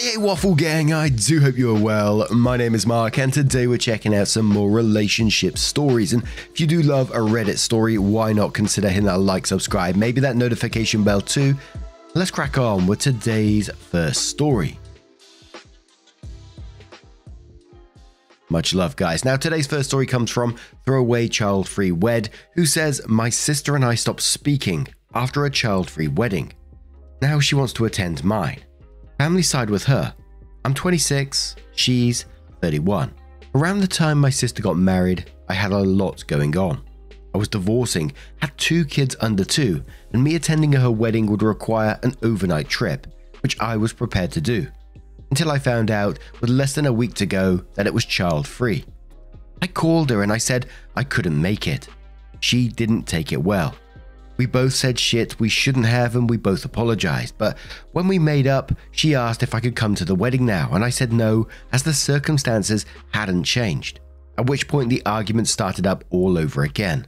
Hey Waffle Gang, I do hope you're well. My name is Mark and today we're checking out some more relationship stories, and if you do love a Reddit story, why not consider hitting that like, subscribe, maybe that notification bell too. Let's crack on with today's first story. Much love, guys. Now today's first story comes from Throwaway Child-Free Wed, who says, my sister and I stopped speaking after a child-free wedding. Now she wants to attend mine. Family side with her. I'm 26, she's 31. Around the time my sister got married, I had a lot going on. I was divorcing, had 2 kids under 2, and me attending her wedding would require an overnight trip, which I was prepared to do. Until I found out, with less than a week to go, that it was child-free. I called her and I said I couldn't make it. She didn't take it well. We both said shit we shouldn't have and we both apologized, but when we made up, she asked if I could come to the wedding now, and I said no, as the circumstances hadn't changed, at which point the argument started up all over again.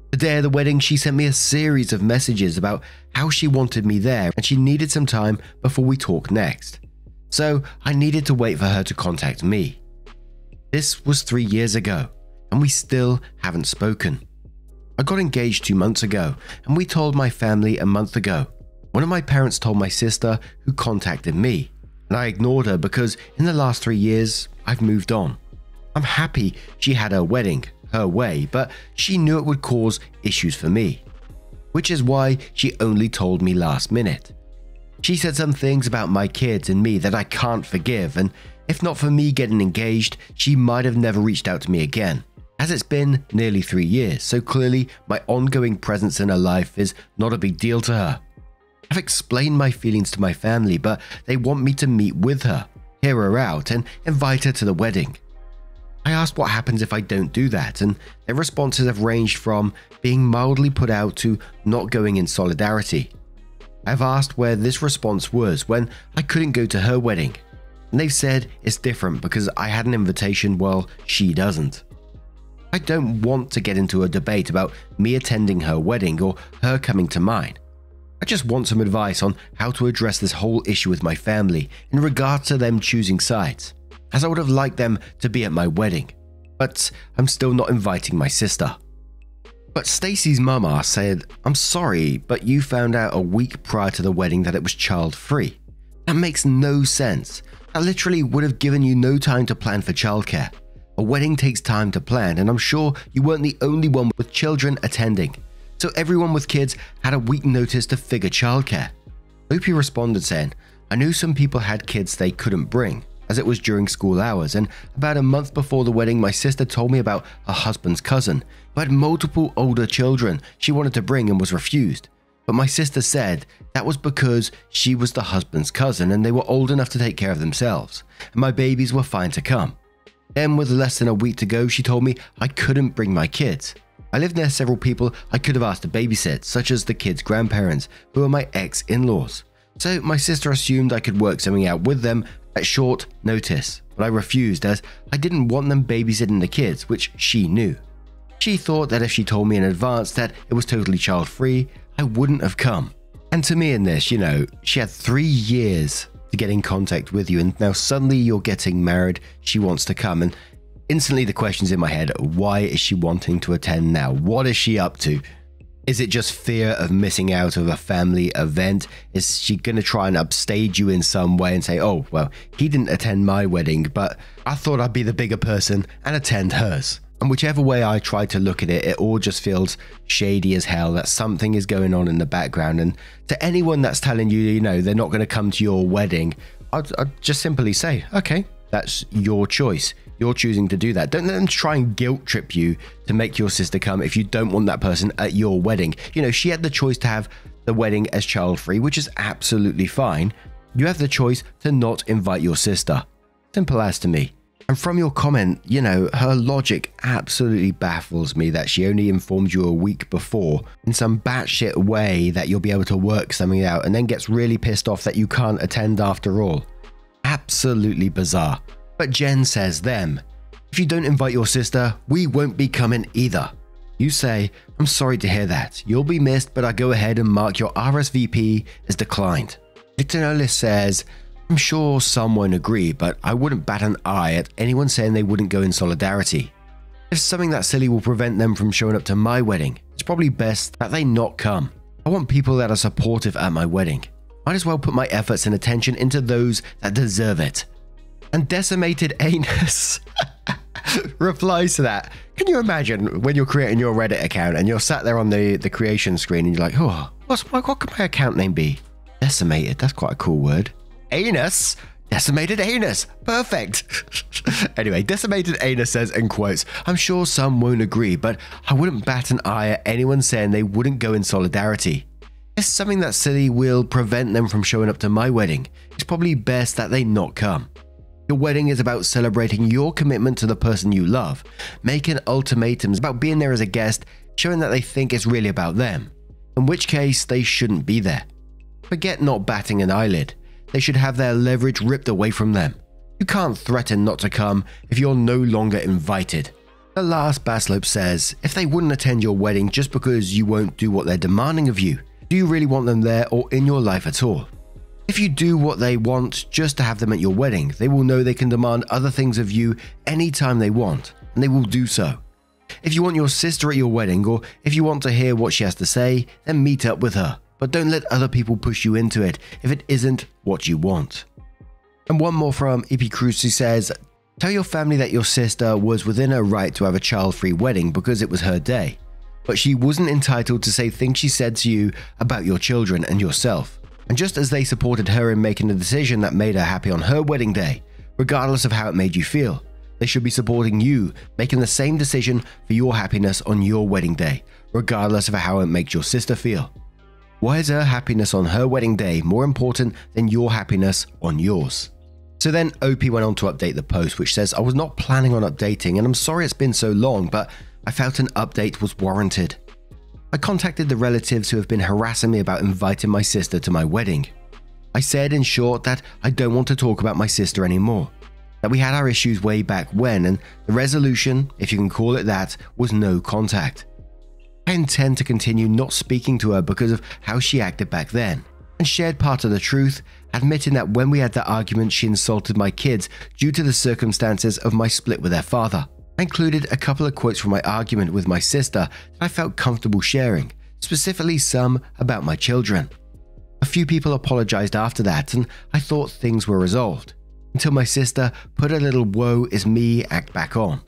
The day of the wedding, she sent me a series of messages about how she wanted me there and she needed some time before we talked next. So I needed to wait for her to contact me. This was 3 years ago, and we still haven't spoken. I got engaged 2 months ago, and we told my family a month ago. One of my parents told my sister, who contacted me, and I ignored her because in the last 3 years, I've moved on. I'm happy she had her wedding, her way, but she knew it would cause issues for me, which is why she only told me last minute. She said some things about my kids and me that I can't forgive, and if not for me getting engaged, she might have never reached out to me again. As it's been nearly 3 years, so clearly my ongoing presence in her life is not a big deal to her. I've explained my feelings to my family, but they want me to meet with her, hear her out, and invite her to the wedding. I asked what happens if I don't do that, and their responses have ranged from being mildly put out to not going in solidarity. I've asked where this response was when I couldn't go to her wedding, and they've said it's different because I had an invitation while she doesn't. I don't want to get into a debate about me attending her wedding or her coming to mine. I just want some advice on how to address this whole issue with my family in regard to them choosing sides, as I would have liked them to be at my wedding, but I'm still not inviting my sister. But Stacy's mama said, I'm sorry, but you found out a week prior to the wedding that it was child-free. That makes no sense. That literally would have given you no time to plan for childcare. A wedding takes time to plan, and I'm sure you weren't the only one with children attending, so everyone with kids had a week notice to figure childcare. Opie responded saying, I knew some people had kids they couldn't bring, as it was during school hours, and about a month before the wedding my sister told me about her husband's cousin, who had multiple older children she wanted to bring and was refused. But my sister said that was because she was the husband's cousin and they were old enough to take care of themselves, and my babies were fine to come. Then with less than a week to go, she told me I couldn't bring my kids. I lived near several people I could have asked to babysit, such as the kids' grandparents, who are my ex-in-laws. So my sister assumed I could work something out with them at short notice, but I refused as I didn't want them babysitting the kids, which she knew. She thought that if she told me in advance that it was totally child-free, I wouldn't have come. And to me in this, she had 3 years to get in contact with you, and now suddenly you're getting married, she wants to come, and instantly the question's in my head, why is she wanting to attend now? What is she up to? Is it just fear of missing out of a family event? Is she going to try and upstage you in some way and say, oh, well, he didn't attend my wedding, but I thought I'd be the bigger person and attend hers? And whichever way I try to look at it, it all just feels shady as hell, that something is going on in the background. And to anyone that's telling you, they're not going to come to your wedding, I'd just simply say, okay, that's your choice. You're choosing to do that. Don't let them try and guilt trip you to make your sister come if you don't want that person at your wedding. She had the choice to have the wedding as child-free, which is absolutely fine. You have the choice to not invite your sister. Simple as to me. And from your comment, her logic absolutely baffles me that she only informed you a week before in some batshit way that you'll be able to work something out and then gets really pissed off that you can't attend after all. Absolutely bizarre. But Jen says them. If you don't invite your sister, we won't be coming either. You say, I'm sorry to hear that. You'll be missed, but I go ahead and mark your RSVP as declined. Victor Nolis says, I'm I'm sure some won't agree, but I wouldn't bat an eye at anyone saying they wouldn't go in solidarity. If something that silly will prevent them from showing up to my wedding, it's probably best that they not come. I want people that are supportive at my wedding. Might as well put my efforts and attention into those that deserve it. And Decimated Anus replies to that. Can you imagine when you're creating your Reddit account and you're sat there on the creation screen and you're like, oh, what could my account name be? Decimated, that's quite a cool word. Anus? Decimated Anus. Perfect. Anyway, Decimated Anus says in quotes, I'm sure some won't agree, but I wouldn't bat an eye at anyone saying they wouldn't go in solidarity. If something that silly will prevent them from showing up to my wedding, it's probably best that they not come. Your wedding is about celebrating your commitment to the person you love, making ultimatums about being there as a guest, showing that they think it's really about them, in which case they shouldn't be there. Forget not batting an eyelid. They should have their leverage ripped away from them. You can't threaten not to come if you're no longer invited. The last Baslope says, if they wouldn't attend your wedding just because you won't do what they're demanding of you, do you really want them there or in your life at all? If you do what they want just to have them at your wedding, they will know they can demand other things of you anytime they want, and they will do so. If you want your sister at your wedding, or if you want to hear what she has to say, then meet up with her. But don't let other people push you into it if it isn't what you want. And one more from EP Cruz, who says, tell your family that your sister was within her right to have a child-free wedding because it was her day. But she wasn't entitled to say things she said to you about your children and yourself. And just as they supported her in making a decision that made her happy on her wedding day, regardless of how it made you feel, they should be supporting you making the same decision for your happiness on your wedding day, regardless of how it makes your sister feel. Why is her happiness on her wedding day more important than your happiness on yours? So then OP went on to update the post, which says, I was not planning on updating and I'm sorry it's been so long, but I felt an update was warranted. I contacted the relatives who have been harassing me about inviting my sister to my wedding. I said in short that I don't want to talk about my sister anymore, that we had our issues way back when, and the resolution, if you can call it that, was no contact. I intend to continue not speaking to her because of how she acted back then, and shared part of the truth, admitting that when we had that argument she insulted my kids due to the circumstances of my split with their father. I included a couple of quotes from my argument with my sister that I felt comfortable sharing, specifically some about my children. A few people apologized after that, and I thought things were resolved, until my sister put a little woe is me act back on,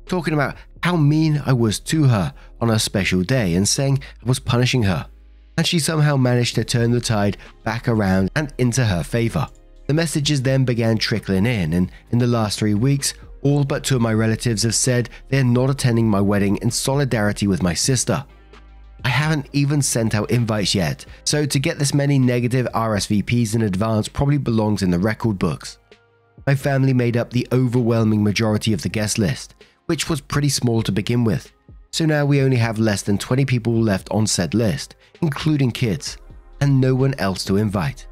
talking about how mean I was to her on her special day and saying I was punishing her, and she somehow managed to turn the tide back around and into her favor. The messages then began trickling in, and in the last 3 weeks, all but 2 of my relatives have said they are not attending my wedding in solidarity with my sister. I haven't even sent out invites yet, so to get this many negative RSVPs in advance probably belongs in the record books. My family made up the overwhelming majority of the guest list, which was pretty small to begin with, so now we only have less than 20 people left on said list, including kids, and no one else to invite.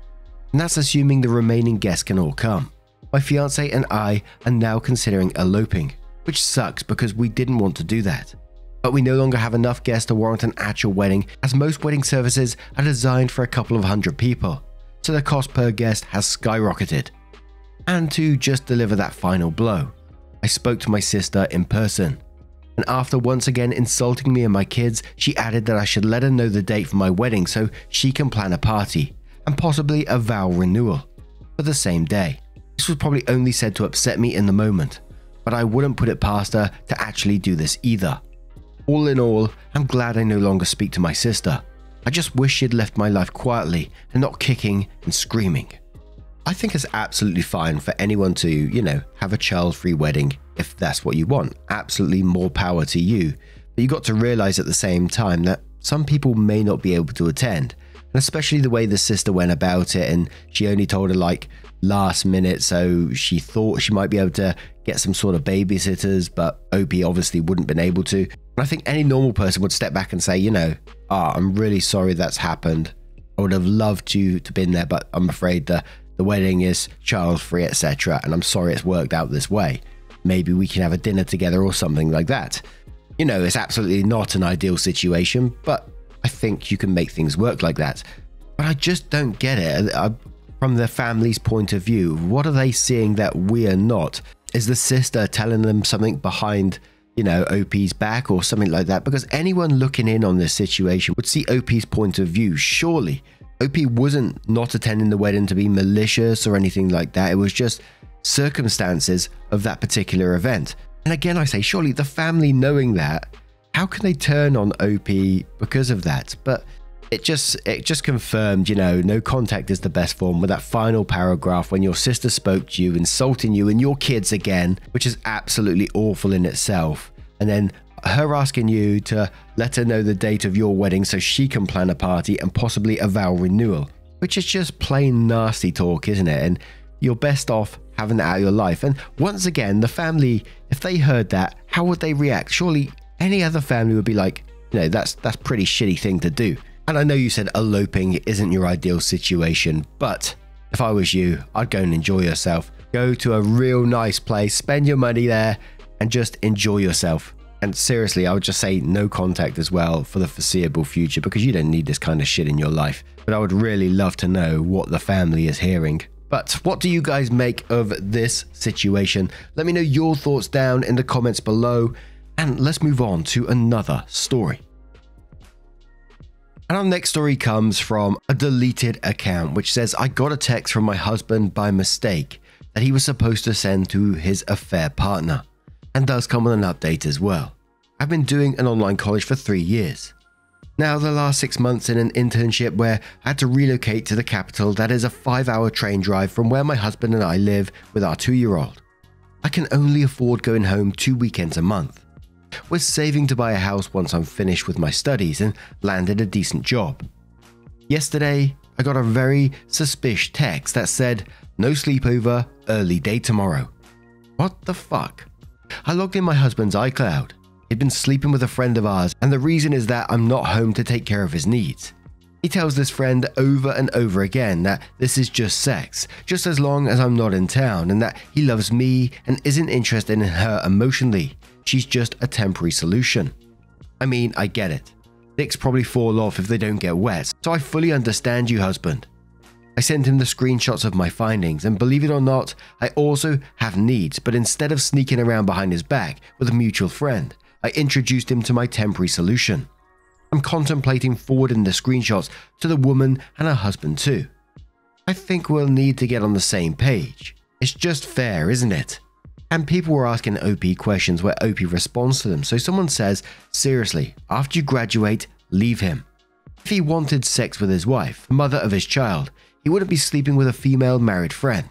And that's assuming the remaining guests can all come. My fiance and I are now considering eloping, which sucks because we didn't want to do that. But we no longer have enough guests to warrant an actual wedding, as most wedding services are designed for a couple of hundred people, so the cost per guest has skyrocketed. And to just deliver that final blow, I spoke to my sister in person, and after once again insulting me and my kids, she added that I should let her know the date for my wedding so she can plan a party, and possibly a vow renewal, for the same day. This was probably only said to upset me in the moment, but I wouldn't put it past her to actually do this either. All in all, I'm glad I no longer speak to my sister. I just wish she'd left my life quietly and not kicking and screaming. I think it's absolutely fine for anyone to, have a child-free wedding if that's what you want. Absolutely more power to you. But you got to realize at the same time that some people may not be able to attend. And especially the way the sister went about it, and she only told her last minute, so she thought she might be able to get some sort of babysitters, but OP obviously wouldn't been able to. And I think any normal person would step back and say, I'm really sorry that's happened. I would have loved you to been there, but I'm afraid the wedding is child-free, etc. And I'm sorry it's worked out this way. Maybe we can have a dinner together or something like that. It's absolutely not an ideal situation, but I think you can make things work like that. But I just don't get it. from the family's point of view. What are they seeing that we are not? Is the sister telling them something behind, OP's back or something like that? Because anyone looking in on this situation would see OP's point of view. Surely OP wasn't not attending the wedding to be malicious or anything like that. It was just circumstances of that particular event. And again, I say, surely the family knowing that, how can they turn on OP because of that? But it just confirmed, no contact is the best form, with that final paragraph when your sister spoke to you, insulting you and your kids again, which is absolutely awful in itself. And then her asking you to let her know the date of your wedding so she can plan a party and possibly a vow renewal, which is just plain nasty talk, isn't it? And you're best off having that out of your life. And once again, the family, if they heard that, how would they react? Surely any other family would be like, that's pretty shitty thing to do. And I know you said eloping isn't your ideal situation, but if I was you, I'd go and enjoy yourself. Go to a real nice place, spend your money there, and just enjoy yourself. And seriously, I would just say no contact as well for the foreseeable future, because you don't need this kind of shit in your life. But I would really love to know what the family is hearing. But what do you guys make of this situation? Let me know your thoughts down in the comments below, and let's move on to another story. And our next story comes from a deleted account, which says, I got a text from my husband by mistake that he was supposed to send to his affair partner, and does come with an update as well. I've been doing an online college for 3 years. Now, the last 6 months in an internship where I had to relocate to the capital that is a 5-hour train drive from where my husband and I live with our 2-year-old. I can only afford going home 2 weekends a month. We're saving to buy a house once I'm finished with my studies and landed a decent job. Yesterday, I got a very suspicious text that said, no sleepover, early day tomorrow. What the fuck? I logged in my husband's iCloud. He'd been sleeping with a friend of ours, and the reason is that I'm not home to take care of his needs. He tells this friend over and over again that this is just sex, just as long as I'm not in town, and that he loves me and isn't interested in her emotionally. She's just a temporary solution. I mean, I get it. Dicks probably fall off if they don't get wet, so I fully understand you, husband. I sent him the screenshots of my findings, and believe it or not, I also have needs, but instead of sneaking around behind his back with a mutual friend, I introduced him to my temporary solution. I'm contemplating forwarding the screenshots to the woman and her husband too. I think we'll need to get on the same page. It's just fair, isn't it? And people were asking OP questions where OP responds to them. So someone says, seriously, after you graduate, leave him. If he wanted sex with his wife, mother of his child, he wouldn't be sleeping with a female married friend.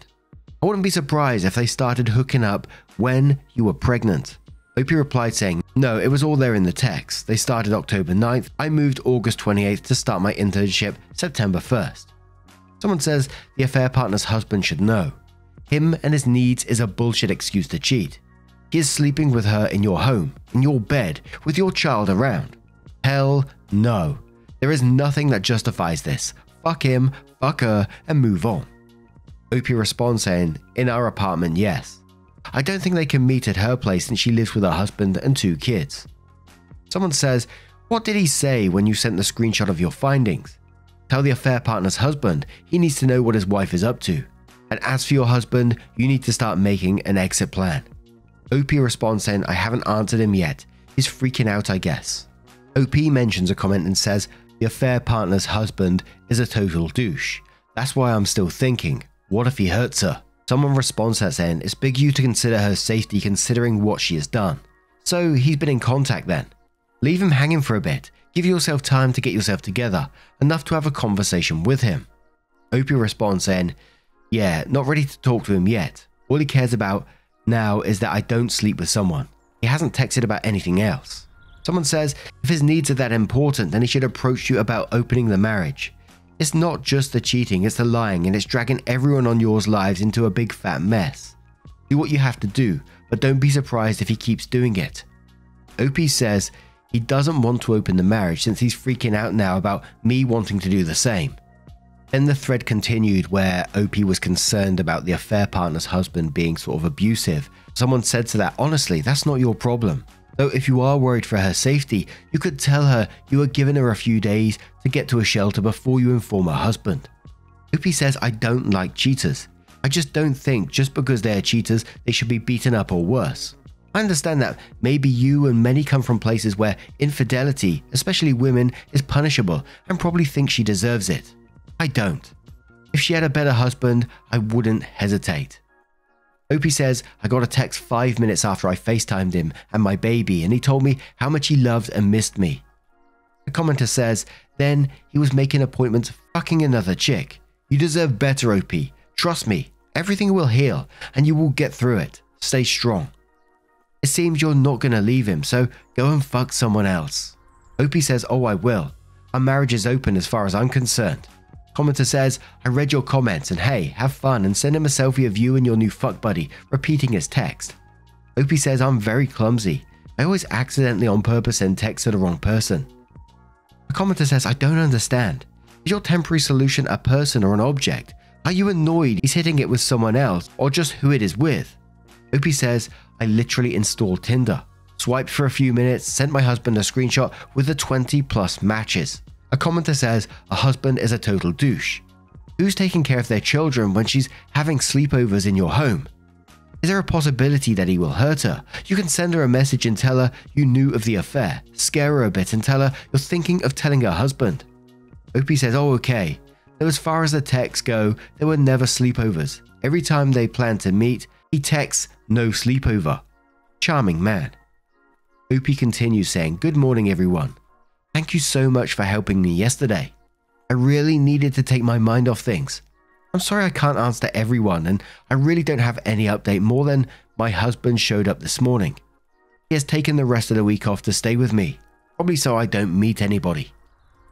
I wouldn't be surprised if they started hooking up when you were pregnant. OP replied saying, no, it was all there in the text. They started October 9th. I moved August 28th to start my internship September 1st. Someone says the affair partner's husband should know. Him and his needs is a bullshit excuse to cheat. He is sleeping with her in your home, in your bed, with your child around. Hell no. There is nothing that justifies this. Fuck him, fuck her, and move on. OP responds saying, in our apartment, yes. I don't think they can meet at her place since she lives with her husband and 2 kids. Someone says, what did he say when you sent the screenshot of your findings? Tell the affair partner's husband he needs to know what his wife is up to. And as for your husband, you need to start making an exit plan. OP responds saying, I haven't answered him yet. He's freaking out, I guess. OP mentions a comment and says, the affair partner's husband is a total douche. That's why I'm still thinking, what if he hurts her? Someone responds to that saying, it's big of you to consider her safety considering what she has done. So he's been in contact then. Leave him hanging for a bit. Give yourself time to get yourself together, enough to have a conversation with him. OP responds saying, yeah, not ready to talk to him yet. All he cares about now is that I don't sleep with someone. He hasn't texted about anything else. Someone says, if his needs are that important, then he should approach you about opening the marriage. It's not just the cheating, it's the lying, and it's dragging everyone on yours lives into a big fat mess. Do what you have to do, but don't be surprised if he keeps doing it. OP says he doesn't want to open the marriage since he's freaking out now about me wanting to do the same. Then the thread continued where OP was concerned about the affair partner's husband being sort of abusive. Someone said to that, honestly, that's not your problem. Though if you are worried for her safety, you could tell her you are giving her a few days to get to a shelter before you inform her husband. Opie says, I don't like cheaters. I just don't think just because they're cheaters, they should be beaten up or worse. I understand that maybe you and many come from places where infidelity, especially women, is punishable and probably think she deserves it. I don't. If she had a better husband, I wouldn't hesitate. Opie says, I got a text 5 minutes after I FaceTimed him and my baby, and he told me how much he loved and missed me. The commenter says, then he was making appointments fucking another chick. You deserve better, Opie. Trust me, everything will heal and you will get through it. Stay strong. It seems you're not going to leave him, so go and fuck someone else. Opie says, oh, I will. Our marriage is open as far as I'm concerned. Commenter says, I read your comments and hey, have fun and send him a selfie of you and your new fuck buddy, repeating his text. Opie says, I'm very clumsy. I always accidentally on purpose send text to the wrong person. The commenter says, I don't understand. Is your temporary solution a person or an object? Are you annoyed he's hitting it with someone else or just who it is with? Opie says, I literally installed Tinder, swiped for a few minutes, sent my husband a screenshot with the 20+ matches. A commenter says, a husband is a total douche. Who's taking care of their children when she's having sleepovers in your home? Is there a possibility that he will hurt her? You can send her a message and tell her you knew of the affair, scare her a bit and tell her you're thinking of telling her husband. Opie says, oh okay, though as far as the texts go, there were never sleepovers. Every time they planned to meet, he texts, no sleepover. Charming man. Opie continues saying, good morning everyone. Thank you so much for helping me yesterday. I really needed to take my mind off things. I'm sorry I can't answer everyone and I really don't have any update more than my husband showed up this morning. He has taken the rest of the week off to stay with me, probably so I don't meet anybody.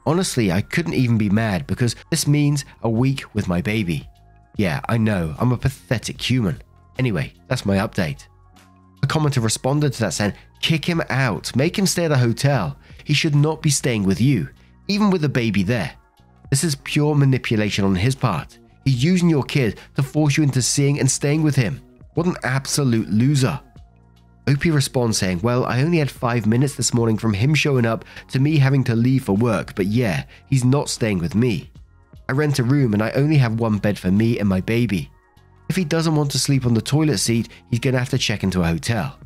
Honestly, I couldn't even be mad because this means a week with my baby. Yeah, I know, I'm a pathetic human. Anyway, that's my update. A commenter responded to that saying, kick him out, make him stay at a hotel. He should not be staying with you, even with the baby there. This is pure manipulation on his part. He's using your kid to force you into seeing and staying with him. What an absolute loser. Opie responds saying, well, I only had 5 minutes this morning from him showing up to me having to leave for work, but yeah, he's not staying with me. I rent a room and I only have one bed for me and my baby. If he doesn't want to sleep on the toilet seat, he's going to have to check into a hotel.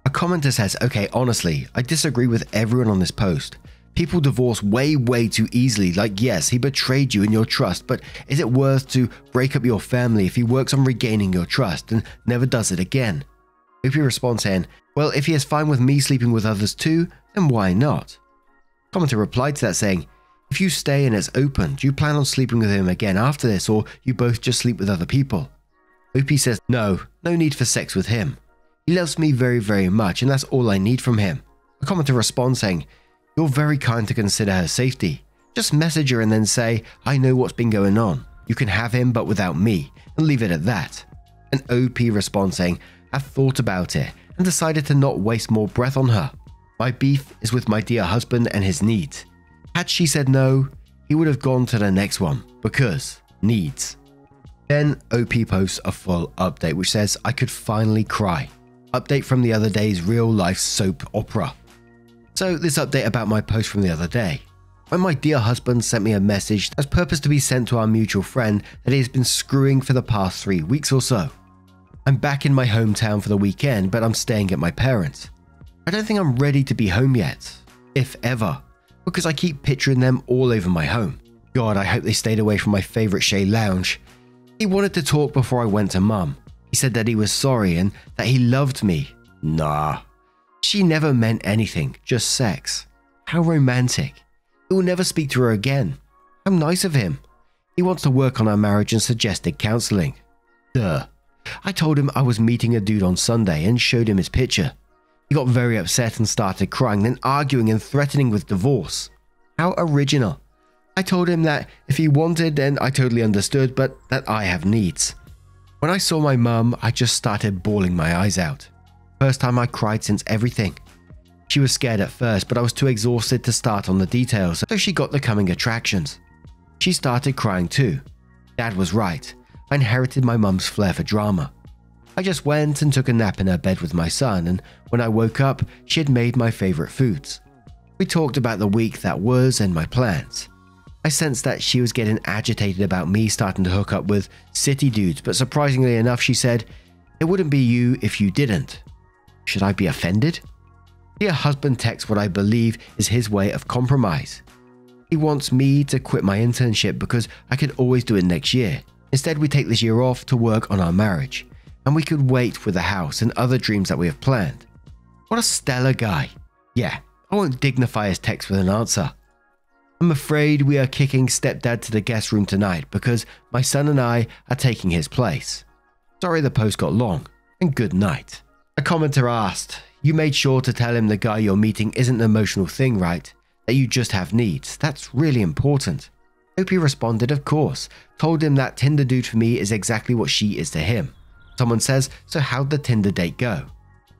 A commenter says, okay, honestly, I disagree with everyone on this post. People divorce way too easily, like yes, he betrayed you and your trust, but is it worth to break up your family if he works on regaining your trust and never does it again? Opie responds saying, well, if he is fine with me sleeping with others too, then why not? Commenter replied to that saying, if you stay and it's open, do you plan on sleeping with him again after this or you both just sleep with other people? Opie says, no need for sex with him. He loves me very much and that's all I need from him. A commenter responds saying, you're very kind to consider her safety. Just message her and then say, I know what's been going on. You can have him but without me and leave it at that. And OP responds saying, I've thought about it and decided to not waste more breath on her. My beef is with my dear husband and his needs. Had she said no, he would have gone to the next one because needs. Then OP posts a full update which says, I could finally cry. Update from the other day's real life soap opera. So this update about my post from the other day. When my dear husband sent me a message that's purposed to be sent to our mutual friend that he has been screwing for the past 3 weeks or so. I'm back in my hometown for the weekend, but I'm staying at my parents'. I don't think I'm ready to be home yet, if ever, because I keep picturing them all over my home. God, I hope they stayed away from my favourite Shea lounge. He wanted to talk before I went to mum. He said that he was sorry and that he loved me. Nah. She never meant anything, just sex. How romantic. He will never speak to her again. How nice of him. He wants to work on our marriage and suggested counselling. Duh. I told him I was meeting a dude on Sunday and showed him his picture. He got very upset and started crying, then arguing and threatening with divorce. How original. I told him that if he wanted, then I totally understood, but that I have needs. When I saw my mum, I just started bawling my eyes out. First time I cried since everything. She was scared at first, but I was too exhausted to start on the details, so she got the coming attractions. She started crying too. Dad was right. I inherited my mum's flair for drama. I just went and took a nap in her bed with my son, and when I woke up, she had made my favorite foods. We talked about the week that was and my plans. I sensed that she was getting agitated about me starting to hook up with city dudes, but surprisingly enough, she said, "It wouldn't be you if you didn't." Should I be offended? Dear husband texts what I believe is his way of compromise. He wants me to quit my internship because I could always do it next year. Instead, we take this year off to work on our marriage, and we could wait with the house and other dreams that we have planned. What a stellar guy. Yeah, I won't dignify his text with an answer. I'm afraid we are kicking stepdad to the guest room tonight because my son and I are taking his place. Sorry the post got long, and good night. A commenter asked, "You made sure to tell him the guy you're meeting isn't an emotional thing, right? That you just have needs. That's really important." Opie responded, "Of course. Told him that Tinder dude for me is exactly what she is to him." Someone says, "So how'd the Tinder date go?"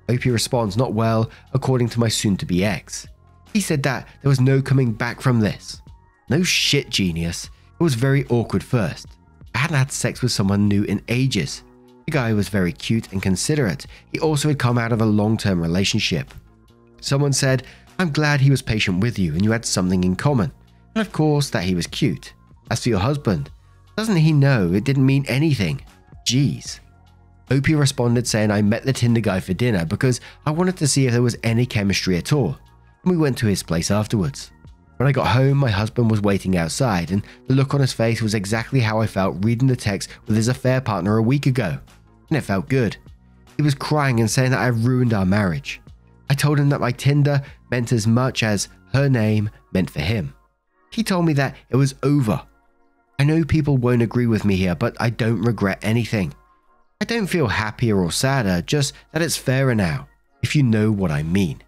Opie responds, "Not well, according to my soon-to-be ex. He said that there was no coming back from this." No shit, genius. It was very awkward first. I hadn't had sex with someone new in ages. The guy was very cute and considerate. He also had come out of a long-term relationship. Someone said, "I'm glad he was patient with you and you had something in common. And of course that he was cute. As for your husband, doesn't he know it didn't mean anything? Jeez." Opie responded saying, "I met the Tinder guy for dinner because I wanted to see if there was any chemistry at all. And we went to his place afterwards. When I got home, my husband was waiting outside and the look on his face was exactly how I felt reading the text with his affair partner a week ago. And it felt good. He was crying and saying that I ruined our marriage. I told him that my Tinder meant as much as her name meant for him. He told me that it was over. I know people won't agree with me here, but I don't regret anything. I don't feel happier or sadder, just that it's fairer now, if you know what I mean."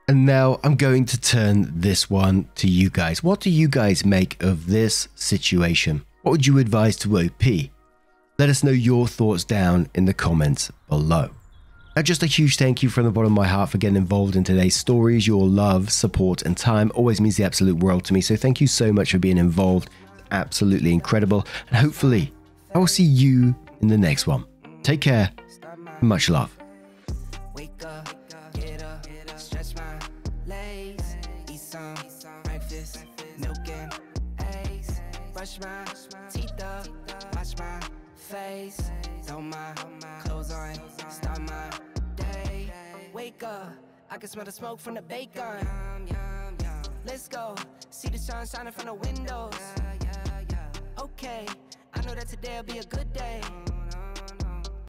And now I'm going to turn this one to you guys. What do you guys make of this situation? What would you advise to OP? Let us know your thoughts down in the comments below. Now, just a huge thank you from the bottom of my heart for getting involved in today's stories. Your love, support, and time always means the absolute world to me. So thank you so much for being involved. It's absolutely incredible. And hopefully I will see you in the next one. Take care. Much love. Wake up, get up, stretch my legs, eat some breakfast, milk and eggs, brush my teeth up, wash my face, throw my clothes on, start my day. Wake up, I can smell the smoke from the bacon. Let's go, see the sun shining from the windows. Okay, I know that today'll be a good day.